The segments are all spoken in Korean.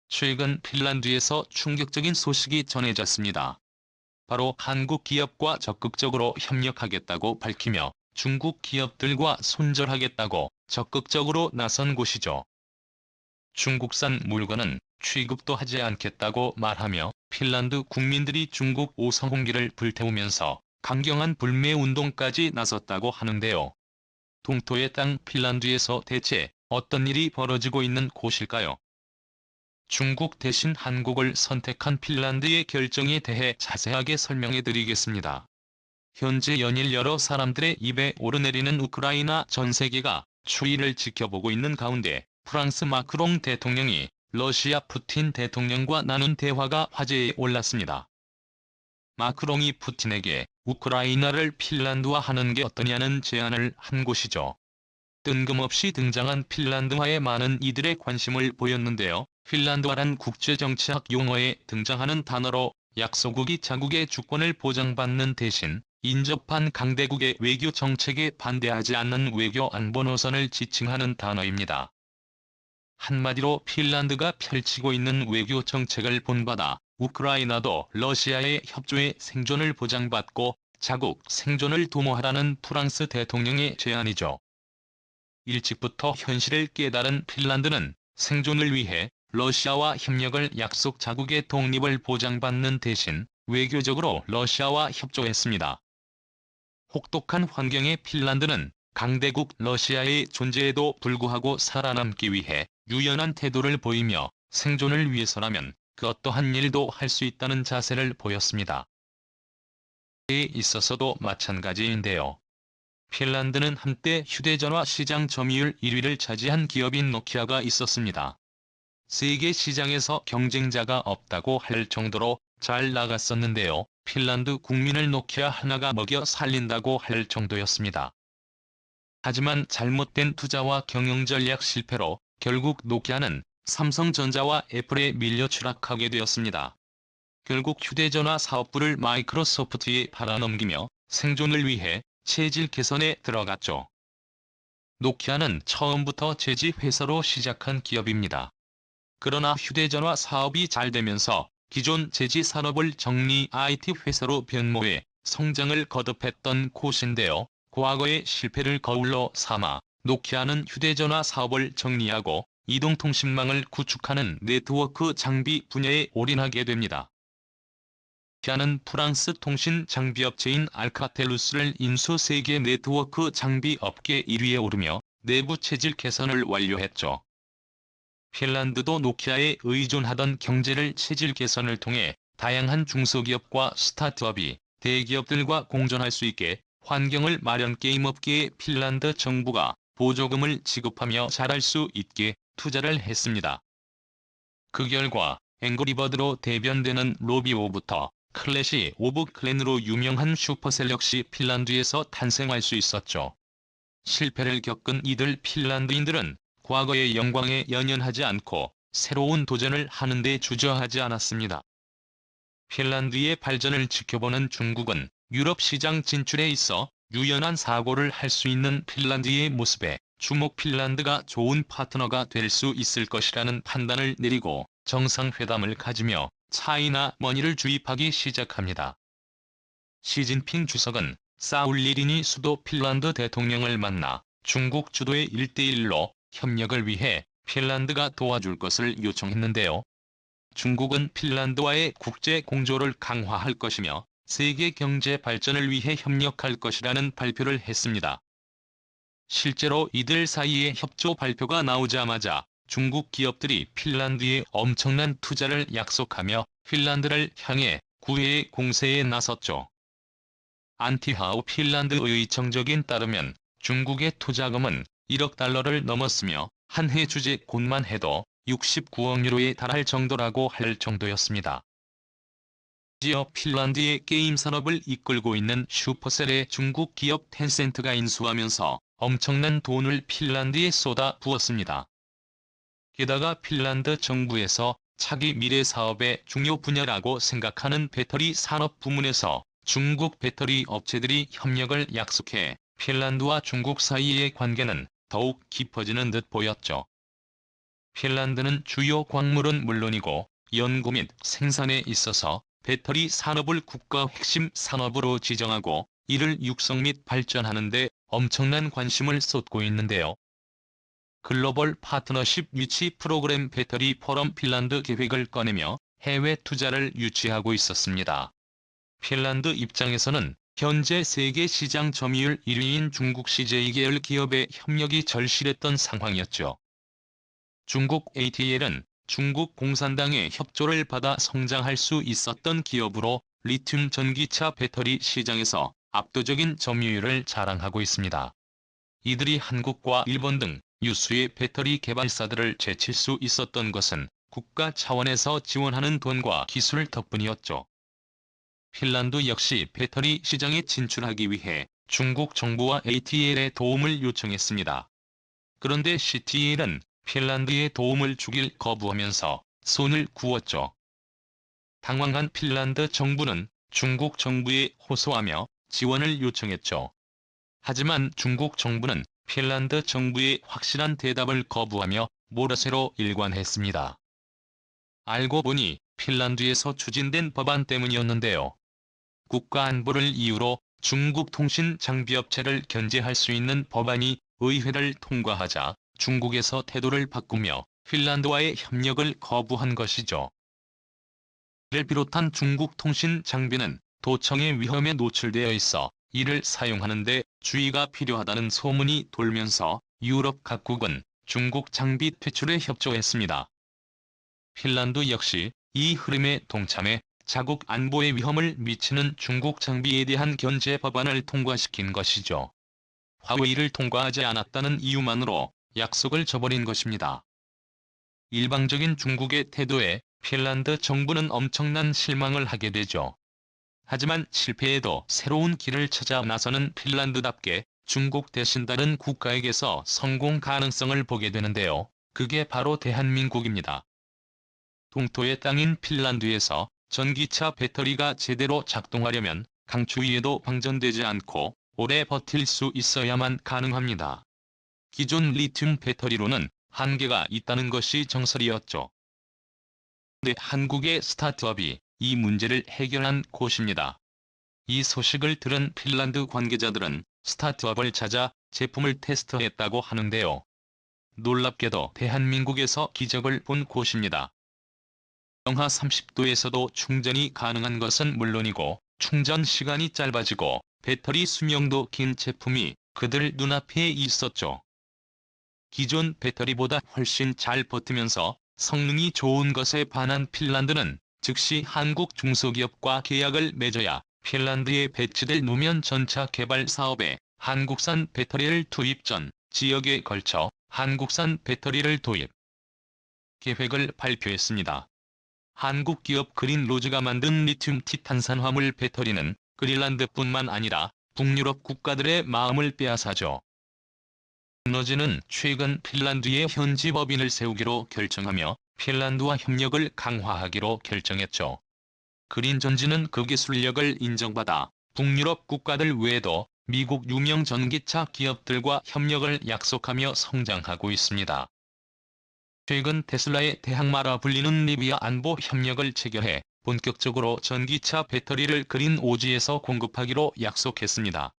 최근 핀란드에서 충격적인 소식이 전해졌습니다. 바로 한국 기업과 적극적으로 협력하겠다고 밝히며 중국 기업들과 손절하겠다고 적극적으로 나선 곳이죠. 중국산 물건은 취급도 하지 않겠다고 말하며 핀란드 국민들이 중국 오성홍기를 불태우면서 강경한 불매 운동까지 나섰다고 하는데요. 동토의 땅 핀란드에서 대체 어떤 일이 벌어지고 있는 곳일까요? 중국 대신 한국을 선택한 핀란드의 결정에 대해 자세하게 설명해 드리겠습니다. 현재 연일 여러 사람들의 입에 오르내리는 우크라이나 전 세계가 추이를 지켜보고 있는 가운데 프랑스 마크롱 대통령이 러시아 푸틴 대통령과 나눈 대화가 화제에 올랐습니다. 마크롱이 푸틴에게 우크라이나를 핀란드화 하는 게 어떠냐는 제안을 한 곳이죠. 뜬금없이 등장한 핀란드화에 많은 이들의 관심을 보였는데요. 핀란드화란 국제정치학 용어에 등장하는 단어로 약소국이 자국의 주권을 보장받는 대신 인접한 강대국의 외교 정책에 반대하지 않는 외교 안보 노선을 지칭하는 단어입니다. 한마디로 핀란드가 펼치고 있는 외교 정책을 본받아 우크라이나도 러시아의 협조에 생존을 보장받고 자국 생존을 도모하라는 프랑스 대통령의 제안이죠. 일찍부터 현실을 깨달은 핀란드는 생존을 위해 러시아와 협력을 약속 자국의 독립을 보장받는 대신 외교적으로 러시아와 협조했습니다. 혹독한 환경의 핀란드는 강대국 러시아의 존재에도 불구하고 살아남기 위해 유연한 태도를 보이며 생존을 위해서라면 그 어떠한 일도 할 수 있다는 자세를 보였습니다. 에 있어서도 마찬가지인데요. 핀란드는 한때 휴대전화 시장 점유율 1위를 차지한 기업인 노키아가 있었습니다. 세계 시장에서 경쟁자가 없다고 할 정도로 잘 나갔었는데요. 핀란드 국민을 노키아 하나가 먹여 살린다고 할 정도였습니다. 하지만 잘못된 투자와 경영 전략 실패로 결국 노키아는 삼성전자와 애플에 밀려 추락하게 되었습니다. 결국 휴대전화 사업부를 마이크로소프트에 팔아넘기며 생존을 위해 체질 개선에 들어갔죠. 노키아는 처음부터 제지 회사로 시작한 기업입니다. 그러나 휴대전화 사업이 잘 되면서 기존 제지 산업을 정리 IT 회사로 변모해 성장을 거듭했던 곳인데요. 과거의 실패를 거울로 삼아 노키아는 휴대전화 사업을 정리하고 이동통신망을 구축하는 네트워크 장비 분야에 올인하게 됩니다. 노키아는 프랑스 통신 장비업체인 알카텔루스를 인수 세계 네트워크 장비 업계 1위에 오르며 내부 체질 개선을 완료했죠. 핀란드도 노키아에 의존하던 경제를 체질 개선을 통해 다양한 중소기업과 스타트업이 대기업들과 공존할 수 있게 환경을 마련 게임업계에 핀란드 정부가 보조금을 지급하며 잘할 수 있게 투자를 했습니다. 그 결과 앵그리버드로 대변되는 로비오부터 클래시 오브 클랜으로 유명한 슈퍼셀 역시 핀란드에서 탄생할 수 있었죠. 실패를 겪은 이들 핀란드인들은 과거의 영광에 연연하지 않고 새로운 도전을 하는 데 주저하지 않았습니다. 핀란드의 발전을 지켜보는 중국은 유럽 시장 진출에 있어 유연한 사고를 할 수 있는 핀란드의 모습에 주목 핀란드가 좋은 파트너가 될 수 있을 것이라는 판단을 내리고 정상회담을 가지며 차이나 머니를 주입하기 시작합니다. 시진핑 주석은 사울 리니니 수도 핀란드 대통령을 만나 중국 주도의 1대1로 협력을 위해 핀란드가 도와줄 것을 요청했는데요. 중국은 핀란드와의 국제 공조를 강화할 것이며 세계 경제 발전을 위해 협력할 것이라는 발표를 했습니다. 실제로 이들 사이의 협조 발표가 나오자마자 중국 기업들이 핀란드에 엄청난 투자를 약속하며 핀란드를 향해 구애의 공세에 나섰죠. 안티하우 핀란드의 정적인 따르면 중국의 투자금은 1억 달러를 넘었으며 한 해 주재곤만 해도 69억 유로에 달할 정도라고 할 정도였습니다. 심지어 핀란드의 게임 산업을 이끌고 있는 슈퍼셀의 중국 기업 텐센트가 인수하면서 엄청난 돈을 핀란드에 쏟아 부었습니다. 게다가 핀란드 정부에서 차기 미래 사업의 중요 분야라고 생각하는 배터리 산업 부문에서 중국 배터리 업체들이 협력을 약속해 핀란드와 중국 사이의 관계는 더욱 깊어지는 듯 보였죠. 핀란드는 주요 광물은 물론이고 연구 및 생산에 있어서 배터리 산업을 국가 핵심 산업으로 지정하고 이를 육성 및 발전하는 데 엄청난 관심을 쏟고 있는데요. 글로벌 파트너십 유치 프로그램 배터리 포럼 핀란드 계획을 꺼내며 해외 투자를 유치하고 있었습니다. 핀란드 입장에서는 현재 세계 시장 점유율 1위인 중국 CJ 계열 기업의 협력이 절실했던 상황이었죠. 중국 ATL은 중국 공산당의 협조를 받아 성장할 수 있었던 기업으로 리튬 전기차 배터리 시장에서 압도적인 점유율을 자랑하고 있습니다. 이들이 한국과 일본 등 유수의 배터리 개발사들을 제칠 수 있었던 것은 국가 차원에서 지원하는 돈과 기술 덕분이었죠. 핀란드 역시 배터리 시장에 진출하기 위해 중국 정부와 ATL의 도움을 요청했습니다. 그런데 CTL은 핀란드의 도움을 주길 거부하면서 손을 구웠죠. 당황한 핀란드 정부는 중국 정부에 호소하며 지원을 요청했죠. 하지만 중국 정부는 핀란드 정부의 확실한 대답을 거부하며 모라쇠로 일관했습니다. 알고 보니 핀란드에서 추진된 법안 때문이었는데요. 국가안보를 이유로 중국 통신 장비업체를 견제할 수 있는 법안이 의회를 통과하자 중국에서 태도를 바꾸며 핀란드와의 협력을 거부한 것이죠. 이를 비롯한 중국 통신 장비는 도청의 위험에 노출되어 있어 이를 사용하는 데 주의가 필요하다는 소문이 돌면서 유럽 각국은 중국 장비 퇴출에 협조했습니다. 핀란드 역시 이 흐름에 동참해 자국 안보에 위험을 미치는 중국 장비에 대한 견제 법안을 통과시킨 것이죠. 화웨이를 통과하지 않았다는 이유만으로 약속을 저버린 것입니다. 일방적인 중국의 태도에 핀란드 정부는 엄청난 실망을 하게 되죠. 하지만 실패해도 새로운 길을 찾아 나서는 핀란드답게 중국 대신 다른 국가에게서 성공 가능성을 보게 되는데요. 그게 바로 대한민국입니다. 동토의 땅인 핀란드에서 전기차 배터리가 제대로 작동하려면 강추위에도 방전되지 않고 오래 버틸 수 있어야만 가능합니다. 기존 리튬 배터리로는 한계가 있다는 것이 정설이었죠. 그런데 한국의 스타트업이 이 문제를 해결한 곳입니다. 이 소식을 들은 핀란드 관계자들은 스타트업을 찾아 제품을 테스트했다고 하는데요. 놀랍게도 대한민국에서 기적을 본 곳입니다. 영하 30도에서도 충전이 가능한 것은 물론이고 충전 시간이 짧아지고 배터리 수명도 긴 제품이 그들 눈앞에 있었죠. 기존 배터리보다 훨씬 잘 버티면서 성능이 좋은 것에 반한 핀란드는 즉시 한국 중소기업과 계약을 맺어야 핀란드에 배치될 노면 전차 개발 사업에 한국산 배터리를 투입 전 지역에 걸쳐 한국산 배터리를 도입 계획을 발표했습니다. 한국 기업 그린로즈가 만든 리튬 티탄산 화물 배터리는 그린란드뿐만 아니라 북유럽 국가들의 마음을 빼앗아죠. 그린로즈는 최근 핀란드에 현지 법인을 세우기로 결정하며 핀란드와 협력을 강화하기로 결정했죠. 그린전지는 그 기술력을 인정받아 북유럽 국가들 외에도 미국 유명 전기차 기업들과 협력을 약속하며 성장하고 있습니다. 최근 테슬라의 대항마라 불리는 리비아 안보 협력을 체결해 본격적으로 전기차 배터리를 그린오지에서 공급하기로 약속했습니다.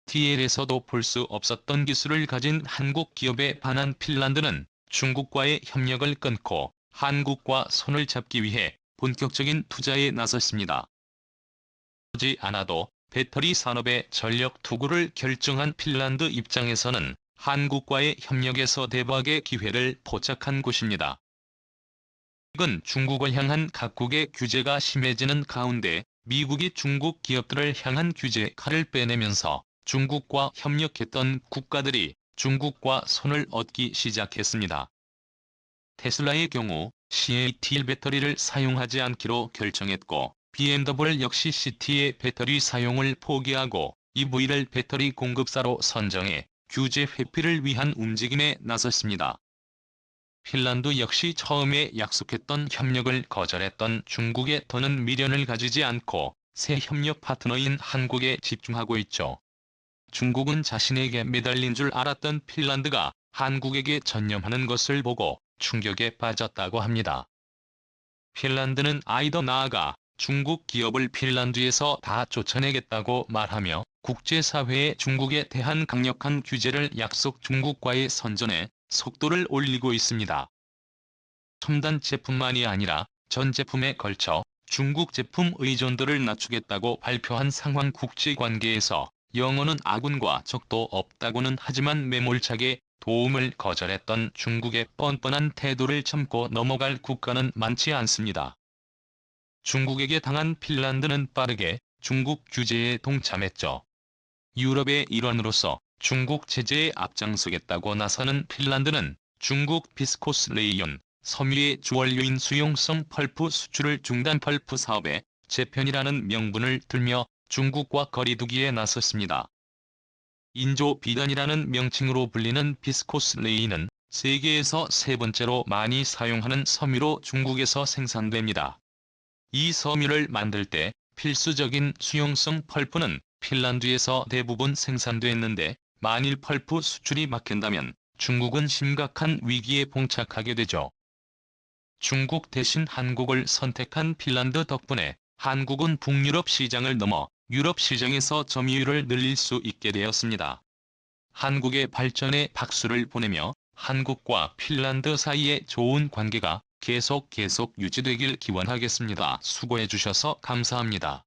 TL에서도 볼 수 없었던 기술을 가진 한국 기업에 반한 핀란드는 중국과의 협력을 끊고 한국과 손을 잡기 위해 본격적인 투자에 나섰습니다. 그러지 않아도 배터리 산업의 전력 투구를 결정한 핀란드 입장에서는 한국과의 협력에서 대박의 기회를 포착한 곳입니다. 최근 중국을 향한 각국의 규제가 심해지는 가운데 미국이 중국 기업들을 향한 규제 칼을 빼내면서 중국과 협력했던 국가들이 중국과 손을 얻기 시작했습니다. 테슬라의 경우 CATL 배터리를 사용하지 않기로 결정했고 BMW 역시 CT의 배터리 사용을 포기하고 EV를 배터리 공급사로 선정해 규제 회피를 위한 움직임에 나섰습니다. 핀란드 역시 처음에 약속했던 협력을 거절했던 중국에 더는 미련을 가지지 않고 새 협력 파트너인 한국에 집중하고 있죠. 중국은 자신에게 매달린 줄 알았던 핀란드가 한국에게 전념하는 것을 보고 충격에 빠졌다고 합니다. 핀란드는 아이더 나아가 중국 기업을 핀란드에서 다 쫓아내겠다고 말하며 국제사회에 중국에 대한 강력한 규제를 약속 중국과의 선전에 속도를 올리고 있습니다. 첨단 제품만이 아니라 전 제품에 걸쳐 중국 제품 의존도를 낮추겠다고 발표한 상황. 국제관계에서 영어는 아군과 적도 없다고는 하지만 매몰차게 도움을 거절했던 중국의 뻔뻔한 태도를 참고 넘어갈 국가는 많지 않습니다. 중국에게 당한 핀란드는 빠르게 중국 규제에 동참했죠. 유럽의 일원으로서 중국 제재에 앞장서겠다고 나서는 핀란드는 중국 비스코스 레이온, 섬유의 주원료인 수용성 펄프 수출을 중단, 펄프 사업의 재편이라는 명분을 들며 중국과 거리두기에 나섰습니다. 인조 비단이라는 명칭으로 불리는 비스코스 레인은 세계에서 세 번째로 많이 사용하는 섬유로 중국에서 생산됩니다. 이 섬유를 만들 때 필수적인 수용성 펄프는 핀란드에서 대부분 생산됐는데 만일 펄프 수출이 막힌다면 중국은 심각한 위기에 봉착하게 되죠. 중국 대신 한국을 선택한 핀란드 덕분에 한국은 북유럽 시장을 넘어 유럽 시장에서 점유율을 늘릴 수 있게 되었습니다. 한국의 발전에 박수를 보내며 한국과 핀란드 사이의 좋은 관계가 계속 유지되길 기원하겠습니다. 수고해 주셔서 감사합니다.